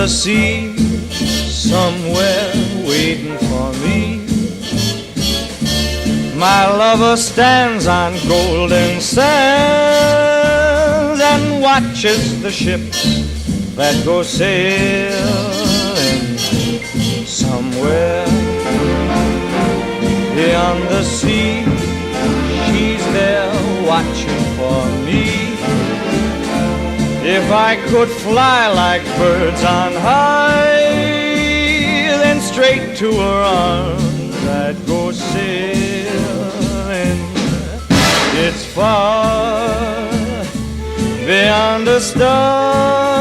the sea, somewhere waiting for me. My lover stands on golden sands and watches the ships that go sailing somewhere beyond the sea. She's there watching for me. If I could fly like birds on high, then straight to her arms I'd go sailing. It's far beyond the stars